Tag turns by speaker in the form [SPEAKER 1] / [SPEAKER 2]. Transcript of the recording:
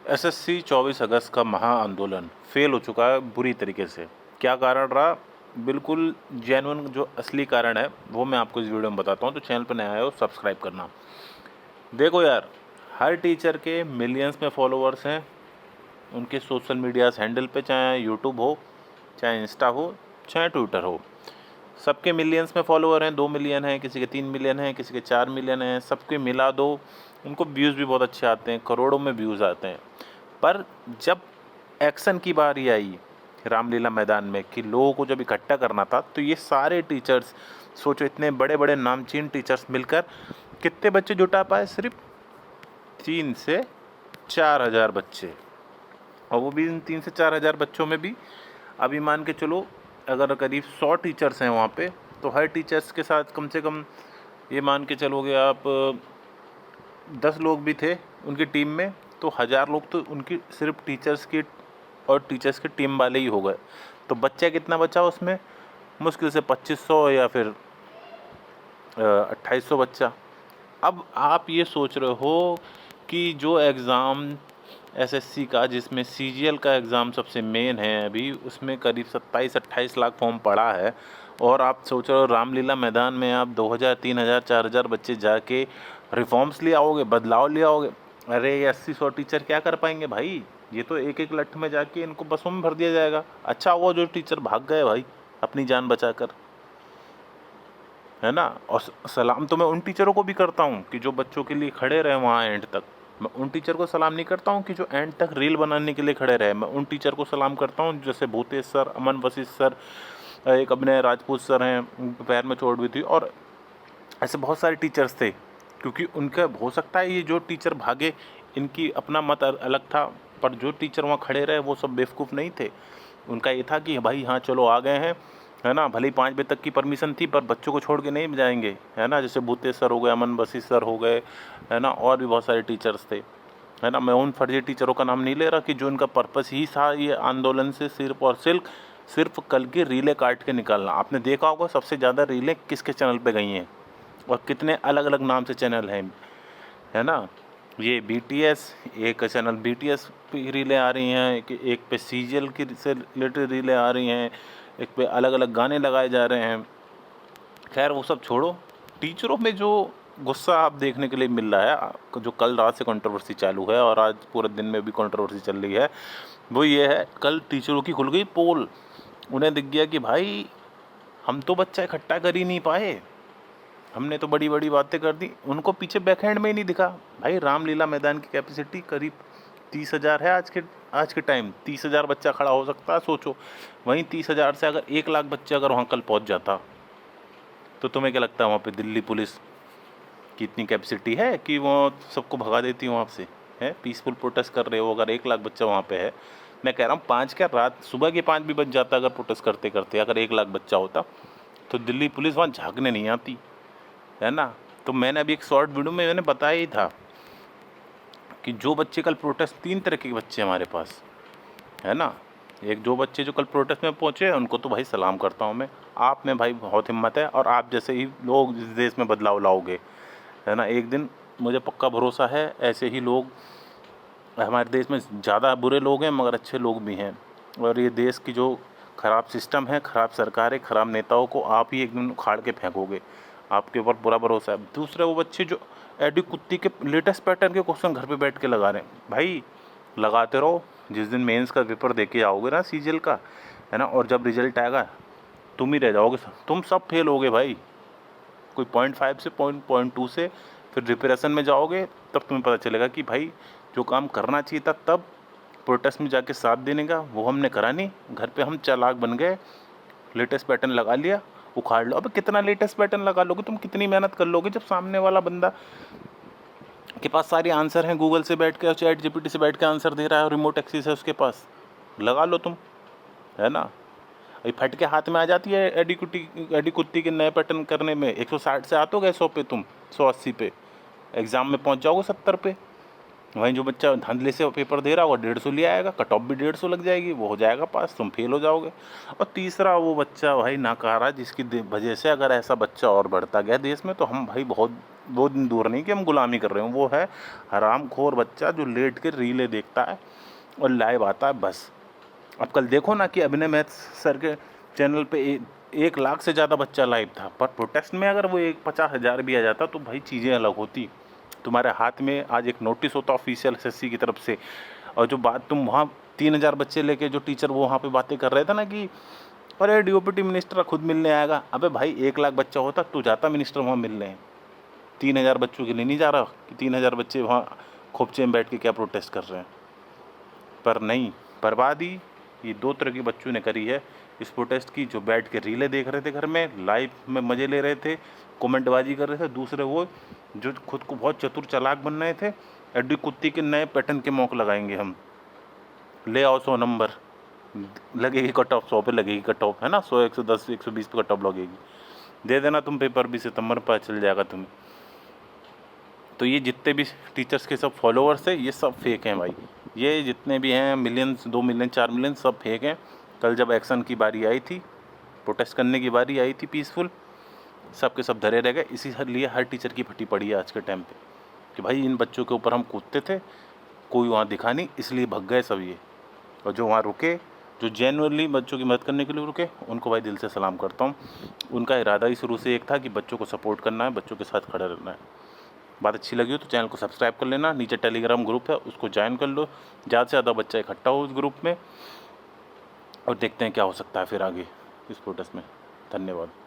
[SPEAKER 1] SSC 24 अगस्त का महा आंदोलन फेल हो चुका है बुरी तरीके से। क्या कारण रहा? बिल्कुल जेन्युइन जो असली कारण है वो मैं आपको इस वीडियो में बताता हूँ। तो चैनल पर नया आए हो सब्सक्राइब करना। देखो यार, हर टीचर के मिलियंस में फॉलोअर्स हैं उनके सोशल मीडिया हैंडल पे, चाहे यूट्यूब हो, चाहे इंस्टा हो, चाहे ट्विटर हो। सबके मिलियंस में फॉलोअर हैं, 2 मिलियन हैं, किसी के 3 मिलियन हैं, किसी के 4 मिलियन हैं। सबके मिला दो, उनको व्यूज़ भी बहुत अच्छे आते हैं, करोड़ों में व्यूज़ आते हैं। पर जब एक्शन की बारी आई रामलीला मैदान में कि लोगों को जब इकट्ठा करना था, तो ये सारे टीचर्स, सोचो इतने बड़े बड़े नामचीन टीचर्स मिलकर कितने बच्चे जुटा पाए? सिर्फ 3 से 4 हज़ार बच्चे। और वो भी इन 3 से 4 हज़ार बच्चों में भी अभी मान के चलो, अगर करीब 100 टीचर्स हैं वहाँ पे, तो हर टीचर्स के साथ कम से कम ये मान के चलोगे आप 10 लोग भी थे उनकी टीम में, तो 1000 लोग तो उनकी सिर्फ टीचर्स की और टीचर्स की टीम वाले ही हो गए। तो बच्चा कितना बचा उसमें? मुश्किल से 2500 या फिर 2800 बच्चा। अब आप ये सोच रहे हो कि जो एग्ज़ाम एसएससी का, जिसमें सीजीएल का एग्ज़ाम सबसे मेन है, अभी उसमें करीब 27-28 लाख फॉर्म पड़ा है, और आप सोच रहे हो रामलीला मैदान में आप 2000, 3000, 4000 बच्चे जाके रिफॉर्म्स ले आओगे, बदलाव ले आओगे। अरे ये 80-100 टीचर क्या कर पाएंगे भाई? ये तो एक एक लठ में जाके इनको बसों में भर दिया जाएगा। अच्छा हुआ जो टीचर भाग गए भाई अपनी जान बचाकर, है ना। और सलाम तो मैं उन टीचरों को भी करता हूँ कि जो बच्चों के लिए खड़े रहे वहाँ एंड तक। मैं उन टीचर को सलाम नहीं करता हूँ कि जो एंड तक रील बनाने के लिए खड़े रहे। मैं उन टीचर को सलाम करता हूँ जैसे भूतेश सर, अमन वशिष्ठ सर, एक अभिनय राजपूत सर हैं, उनके पैर में चोट भी थी, और ऐसे बहुत सारे टीचर्स थे। क्योंकि उनका हो सकता है ये जो टीचर भागे इनकी अपना मत अलग था, पर जो टीचर वहाँ खड़े रहे वो सब बेवकूफ़ नहीं थे। उनका ये था कि भाई हाँ चलो आ गए हैं, है ना, भले ही 5 बजे तक की परमिशन थी पर बच्चों को छोड़ के नहीं जाएंगे, है ना। जैसे भूतेश सर हो गए, अमन वशिष्ठ सर हो गए, है ना, और भी बहुत सारे टीचर्स थे, है ना। मैं उन फर्जी टीचरों का नाम नहीं ले रहा कि जो इनका पर्पस ही था ये आंदोलन से सिर्फ और सिर्फ कल की रीलें काट के निकालना। आपने देखा होगा सबसे ज़्यादा रीलें किसके चैनल पे गई हैं और कितने अलग अलग नाम से चैनल हैं, है ना। ये बीटीएस, एक चैनल बीटीएस पे रीलें आ रही हैं, एक पे सीजीएल की से रिलेटेड रीलें आ रही हैं, एक पे अलग अलग गाने लगाए जा रहे हैं। खैर वो सब छोड़ो, टीचरों में जो गुस्सा आप देखने के लिए मिल रहा है, जो कल रात से कंट्रोवर्सी चालू है और आज पूरे दिन में भी कंट्रोवर्सी चल रही है, वो ये है, कल टीचरों की खुल गई पोल। उन्हें दिख गया कि भाई हम तो बच्चा इकट्ठा कर ही नहीं पाए, हमने तो बड़ी बड़ी बातें कर दी। उनको पीछे बैकहैंड में ही नहीं दिखा। भाई रामलीला मैदान की कैपेसिटी करीब 30,000 है। आज के टाइम 30,000 बच्चा खड़ा हो सकता है, सोचो। वहीं 30,000 से अगर 1 लाख बच्चे अगर वहाँ कल पहुँच जाता, तो तुम्हें क्या लगता है वहाँ पे दिल्ली पुलिस की इतनी कैपेसिटी है कि वो सबको भगा देती है वहाँ से? है पीसफुल प्रोटेस्ट कर रहे हो, अगर 1 लाख बच्चा वहाँ पे है, मैं कह रहा हूँ 5 क्या, रात सुबह के 5 भी बज जाता अगर प्रोटेस्ट करते करते, अगर 1 लाख बच्चा होता, तो दिल्ली पुलिस वहाँ झांकने नहीं आती, है ना। तो मैंने अभी एक शॉर्ट वीडियो में मैंने बताया ही था कि जो बच्चे कल प्रोटेस्ट, 3 तरह के बच्चे हमारे पास, है ना। एक जो बच्चे जो कल प्रोटेस्ट में पहुँचे उनको तो भाई सलाम करता हूँ मैं। आप में भाई बहुत हिम्मत है और आप जैसे ही लोग इस देश में बदलाव लाओगे, है ना। एक दिन मुझे पक्का भरोसा है ऐसे ही लोग हमारे देश में, ज़्यादा बुरे लोग हैं मगर अच्छे लोग भी हैं, और ये देश की जो ख़राब सिस्टम है, ख़राब सरकार है, ख़राब नेताओं को आप ही एक दिन उखाड़ के फेंकोगे। आपके ऊपर पूरा भरोसा है। दूसरे वो बच्चे जो एडी कुत्ती के लेटेस्ट पैटर्न के क्वेश्चन घर पे बैठ के लगा रहे हैं, भाई लगाते रहो। जिस दिन मेंस का पेपर दे के आओगे ना सीजीएल का, है ना, और जब रिजल्ट आएगा तुम ही रह जाओगे, तुम सब फेल होगे भाई। कोई 0.5 से 0.2 से फिर डिप्रेशन में जाओगे, तब तुम्हें पता चलेगा कि भाई जो काम करना चाहिए था तब प्रोटेस्ट में जाके साथ देने का, वो हमने करा नहीं। घर पे हम चालाक बन गए, लेटेस्ट पैटर्न लगा लिया, उखाड़ लो। अब कितना लेटेस्ट पैटर्न लगा लोगे तुम? कितनी मेहनत कर लोगे जब सामने वाला बंदा के पास सारे आंसर हैं, गूगल से बैठ के, चैट जीपीटी से बैठ के आंसर दे रहा है और रिमोट एक्सेस है उसके पास? लगा लो तुम, है ना। अभी फट के हाथ में आ जाती है एडी कुत्ती के नए पैटर्न करने में। 160 से आते हो गए 100 पे, तुम 180 पे एग्ज़ाम में पहुंच जाओगे 70 पे। वहीं जो बच्चा धांधले से पेपर दे रहा होगा 150 ले आएगा, कट ऑफ भी 150 लग जाएगी, वो हो जाएगा पास, तुम फेल हो जाओगे। और तीसरा वो बच्चा भाई नाकारा, जिसकी वजह से अगर ऐसा बच्चा और बढ़ता गया देश में तो हम भाई बहुत वो दिन दूर नहीं कि हम गुलामी कर रहे हो, वो है हरामखोर बच्चा जो लेट के रीलें देखता है और लाइव आता है बस। अब कल देखो ना कि अभिनय मैथ सर के चैनल पे 1 लाख से ज़्यादा बच्चा लाइव था, पर प्रोटेस्ट में अगर वो 50,000 भी आ जाता तो भाई चीज़ें अलग होती। तुम्हारे हाथ में आज एक नोटिस होता ऑफिशियल SSC की तरफ से, और जो बात तुम वहाँ 3,000 बच्चे लेके जो टीचर वो वहाँ पे बातें कर रहे थे ना कि अरे DOPT मिनिस्टर खुद मिलने आएगा, अबे भाई 1 लाख बच्चा होता तो जाता मिनिस्टर वहाँ मिलने। 3,000 बच्चों के लिए नहीं जा रहा कि 3,000 बच्चे वहाँ खोपचे में बैठ के क्या प्रोटेस्ट कर रहे हैं। पर नहीं, बर्बादी ये 2 तरह के बच्चों ने करी है इस प्रोटेस्ट की, जो बैठ के रीलें देख रहे थे घर में, लाइव में मज़े ले रहे थे, कमेंटबाजी कर रहे थे। दूसरे वो जो खुद को बहुत चतुर चालाक बन रहे थे, एडी कुत्ती के नए पैटर्न के मौक लगाएंगे हम, ले आओ 100 नंबर, लगेगी कट ऑफ 100 पे लगेगी कट ऑफ, है ना, 100 110 120 पे कट ऑफ लगेगी, दे देना तुम पेपर भी, सितंबर पर चल जाएगा तुम्हें। तो ये जितने भी टीचर्स के सब फॉलोअर्स हैं ये सब फेक हैं भाई, ये जितने भी हैं मिलियंस, 2 मिलियन 4 मिलियन, सब फेक हैं। कल जब एक्शन की बारी आई थी, प्रोटेस्ट करने की बारी आई थी पीसफुल, सब के सब धरे रह गए। इसी लिए हर टीचर की फटी पड़ी है आज के टाइम पे कि भाई इन बच्चों के ऊपर हम कूदते थे, कोई वहाँ दिखा नहीं, इसलिए भग गए सब ये। और जो वहाँ रुके, जो जेन्युइनली बच्चों की मदद करने के लिए रुके, उनको भाई दिल से सलाम करता हूँ। उनका इरादा ही शुरू से एक था कि बच्चों को सपोर्ट करना है, बच्चों के साथ खड़ा रहना है। बात अच्छी लगी हो तो चैनल को सब्सक्राइब कर लेना, नीचे टेलीग्राम ग्रुप है उसको ज्वाइन कर लो, ज़्यादा से ज़्यादा बच्चा इकट्ठा हो उस ग्रुप में, और देखते हैं क्या हो सकता है फिर आगे इस प्रोटेस्ट में। धन्यवाद।